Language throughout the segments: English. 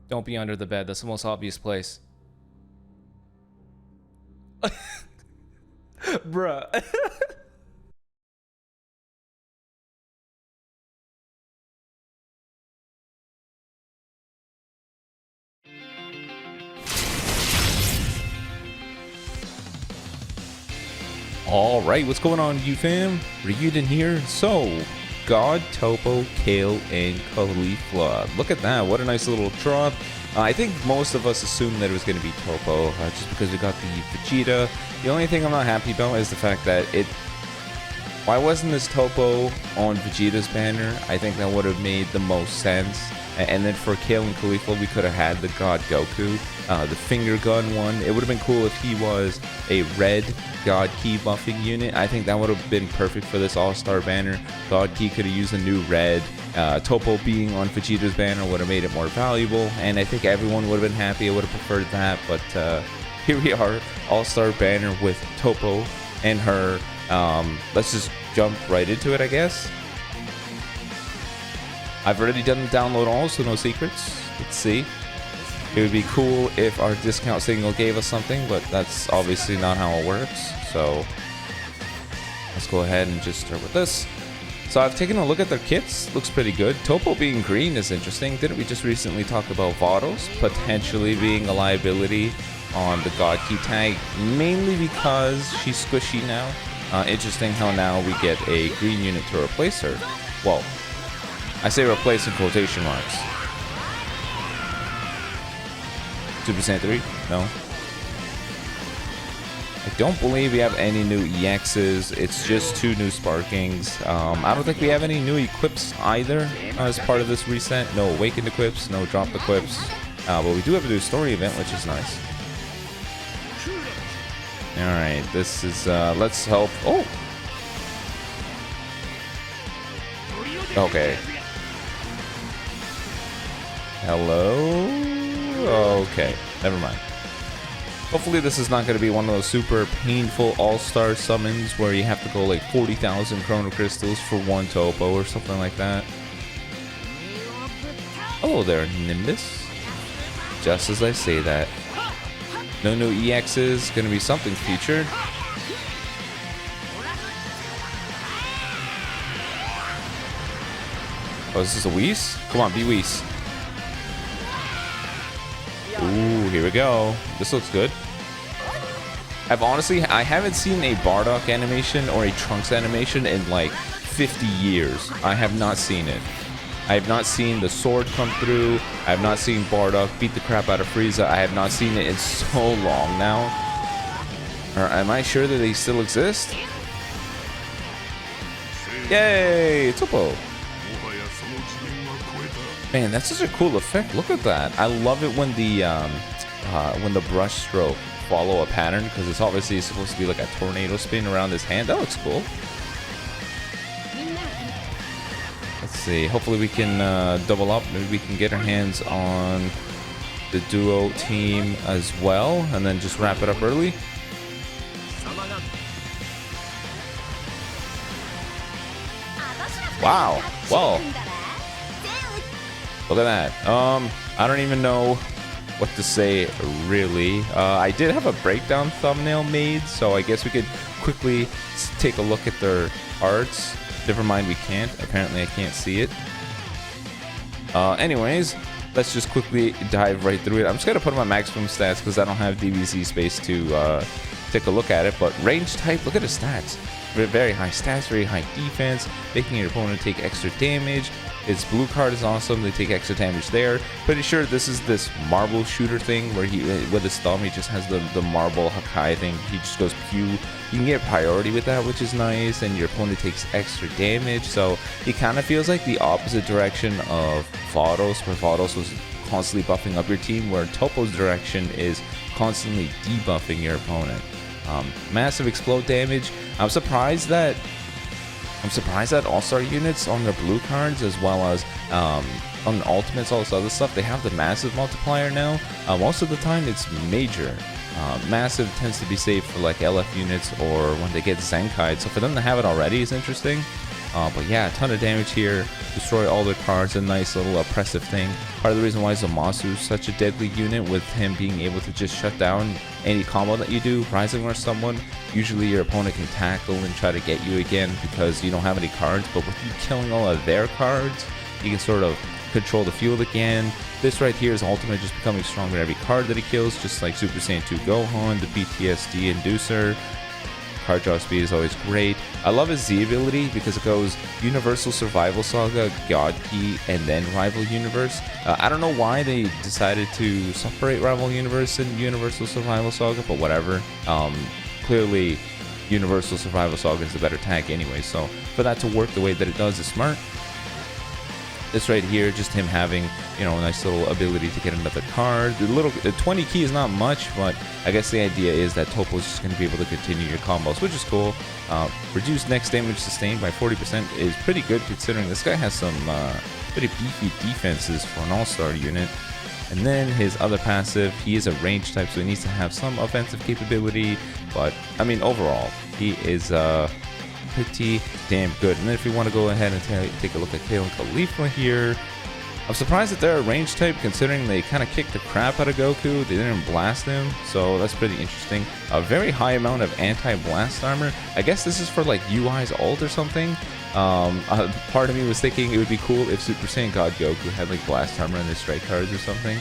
Don't be under the bed. That's the most obvious place. Bruh. Alright, what's going on, you fam? Raiyuden here. So, God, Toppo, Kale, and Caulifla. Look at that. What a nice little drop. I think most of us assumed that it was going to be Toppo, just because we got the Vegeta. The only thing I'm not happy about is the fact that why wasn't this Toppo on Vegeta's banner? I think that would have made the most sense. And then for Kale and Caulifla, we could have had the God Goku, the finger gun one. It would have been cool if he was a red God Key buffing unit. I think that would have been perfect for this All-Star banner. God Key could have used a new red. Toppo being on Vegeta's banner would have made it more valuable. And I think everyone would have been happy. I would have preferred that. But here we are, All-Star banner with Toppo and her. Let's just jump right into it, I guess. I've already done the download all, so no secrets. Let's see. It would be cool if our discount signal gave us something, but that's obviously not how it works. So let's go ahead and just start with this. So I've taken a look at their kits. Looks pretty good. Toppo being green is interesting. Didn't we just recently talk about Vados potentially being a liability on the God Key tag? Mainly because she's squishy now. Interesting how now we get a green unit to replace her. Well, I say replace in quotation marks. Super Saiyan 3? No. I don't believe we have any new EXs. It's just 2 new Sparkings. I don't think we have any new equips either as part of this reset. No awakened equips, no drop equips. But we do have a new story event, which is nice. Alright, this is, let's help. Oh! Okay. Hello? Okay, never mind. Hopefully this is not going to be one of those super painful all-star summons where you have to go like 40,000 Chrono Crystals for one Toppo or something like that. Hello there, Nimbus. Just as I say that. No new EXs, going to be something featured. Oh, is this a Whis? Come on, be Whis. Ooh, here we go. This looks good. I haven't seen a Bardock animation or a Trunks animation in like 50 years. I have not seen it. I have not seen the sword come through. I have not seen Bardock beat the crap out of Frieza. I have not seen it in so long now. Or am I sure that they still exist? Yay, Toppo. Man, that's such a cool effect. Look at that. I love it when the brush stroke follow a pattern, because it's obviously supposed to be like a tornado spin around his hand. That looks cool. Let's see. Hopefully we can double up. Maybe we can get our hands on the duo team as well, and then just wrap it up early. Wow. Well. Look at that. I don't even know what to say, really. I did have a breakdown thumbnail made, so I guess we could quickly take a look at their arts. Never mind, we can't. Apparently, I can't see it. Anyways, let's just quickly dive right through it. I'm just going to put on my maximum stats because I don't have DBZ space to take a look at it. But range type, look at the stats. Very high stats, very high defense, making your opponent take extra damage. Its blue card is awesome. They take extra damage there. Pretty sure this is this marble shooter thing where with his thumb, he just has the marble Hakai thing. He just goes pew. You can get priority with that, which is nice, and your opponent takes extra damage. So he kind of feels like the opposite direction of Vados, where Vados was constantly buffing up your team, where Toppo's direction is constantly debuffing your opponent. Massive explode damage. I'm surprised that all-star units on their blue cards, as well as on ultimates, all this other stuff, they have the massive multiplier now. Most of the time it's major. Massive tends to be saved for like LF units or when they get Zenkai, so for them to have it already is interesting. But yeah, a ton of damage here. Destroy all their cards, a nice little oppressive thing. Part of the reason why Zamasu is such a deadly unit, with him being able to just shut down any combo that you do, rising rush someone. Usually your opponent can tackle and try to get you again because you don't have any cards, but with you killing all of their cards, you can sort of control the field again. This right here is ultimately just becoming stronger every card that he kills, just like Super Saiyan 2 Gohan, the PTSD Inducer. Card draw speed is always great. I love his Z ability because it goes Universal Survival Saga, God Key, and then Rival Universe. I don't know why they decided to separate Rival Universe and Universal Survival Saga, but whatever. Clearly, Universal Survival Saga is the better tag anyway, so for that to work the way that it does is smart. This right here, just him having, you know, a nice little ability to get another card. The 20 key is not much, but I guess the idea is that Toppo is just going to be able to continue your combos, which is cool. Reduce next damage sustained by 40% is pretty good, considering this guy has some pretty beefy defenses for an all-star unit. And then his other passive, he is a range type, so he needs to have some offensive capability. But, I mean, overall, he is pretty damn good. And then if you want to go ahead and take a look at Kale and Caulifla here, I'm surprised that they're a range type, considering they kind of kicked the crap out of Goku. They didn't blast him, so that's pretty interesting. A very high amount of anti-blast armor. I guess this is for like UI's ult or something. Part of me was thinking it would be cool if Super Saiyan God Goku had like blast armor in his strike cards or something.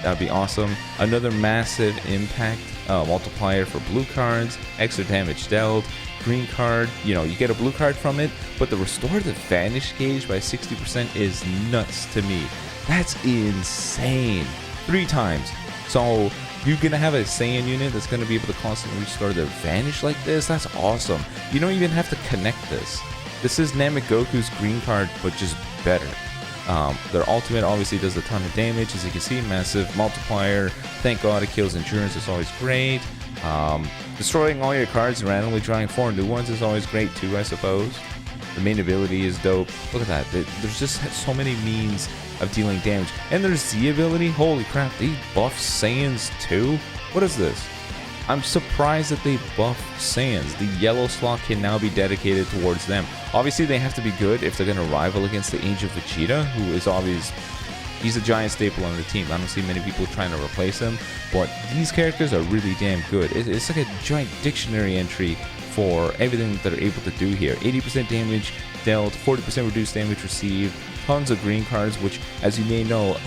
That'd be awesome. Another massive impact multiplier for blue cards, extra damage dealt. Green card, you know, you get a blue card from it, but the restore the vanish gauge by 60% is nuts to me. That's insane. 3 times. So you're gonna have a Saiyan unit that's gonna be able to constantly restore their vanish like this. That's awesome. You don't even have to connect this. This is Namek Goku's green card, but just better. Their ultimate obviously does a ton of damage, as you can see, massive multiplier. Thank God it kills endurance, it's always great. Destroying all your cards and randomly drawing 4 new ones is always great too, I suppose. The main ability is dope. Look at that. There's just so many means of dealing damage. And their Z ability, holy crap, they buff Saiyans too? What is this? I'm surprised that they buff Saiyans. The yellow slot can now be dedicated towards them. Obviously, they have to be good if they're going to rival against the Age of Vegeta, who is obvious. He's a giant staple on the team. I don't see many people trying to replace him, but these characters are really damn good. It's like a giant dictionary entry for everything that they're able to do here. 80% damage dealt, 40% reduced damage received, tons of green cards, which, as you may know,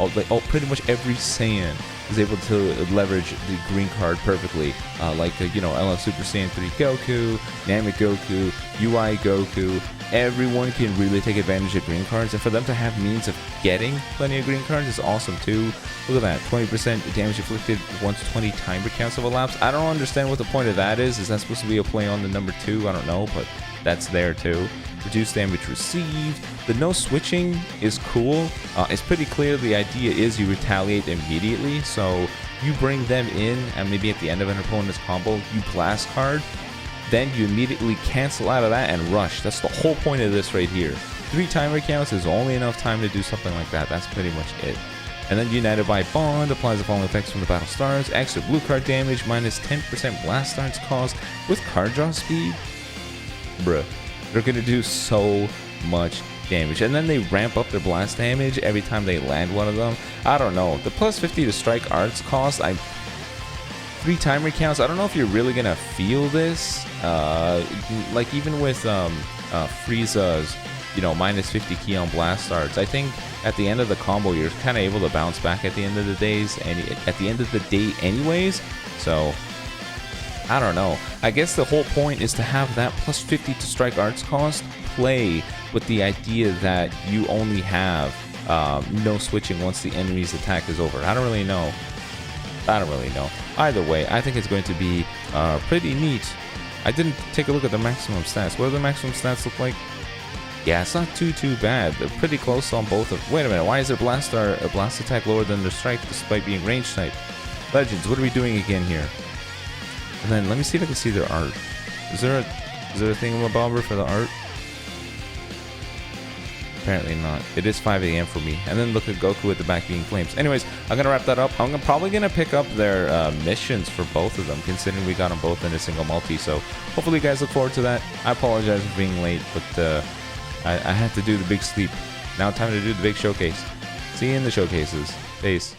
pretty much every Saiyan is able to leverage the green card perfectly. You know, LF Super Saiyan 3 Goku, Namek Goku, UI Goku. Everyone can really take advantage of green cards, and for them to have means of getting plenty of green cards is awesome too. Look at that, 20% damage inflicted once 20 timer counts have elapsed. I don't understand what the point of that is. Is that supposed to be a play on the number 2? I don't know, but that's there too. Reduced damage received. The no switching is cool. It's pretty clear the idea is you retaliate immediately, so you bring them in, and maybe at the end of an opponent's combo, you blast card. Then you immediately cancel out of that and rush. That's the whole point of this right here. 3 timer counts is only enough time to do something like that. That's pretty much it. And then United by Bond applies the following effects from the battle stars. Extra blue card damage, minus 10% blast starts cost with card draw speed. Bruh. They're going to do so much damage. And then they ramp up their blast damage every time they land one of them. I don't know. The plus 50 to strike arts cost, 3 timer counts. I don't know if you're really gonna feel this. Like even with Frieza's, you know, minus 50 key on blast starts. I think at the end of the combo, you're kind of able to bounce back at the end of the days, and at the end of the day, anyways. So I don't know. I guess the whole point is to have that plus 50 to strike arts cost play with the idea that you only have no switching once the enemy's attack is over. I don't really know. Either way, I think it's going to be pretty neat. I didn't take a look at the maximum stats. What do the maximum stats look like? Yeah, it's not too bad. They're pretty close on both of. Wait a minute, why is their blast attack lower than their strike despite being range type? Legends, what are we doing again here? And then let me see if I can see their art. Is there a thingamabobber for the art? Apparently not. It is 5 a.m. for me. And then look at Goku at the back being flames. Anyways, I'm going to wrap that up. I'm probably going to pick up their missions for both of them, considering we got them both in a single multi. So hopefully you guys look forward to that. I apologize for being late, but I had to do the big sleep. Now time to do the big showcase. See you in the showcases. Peace.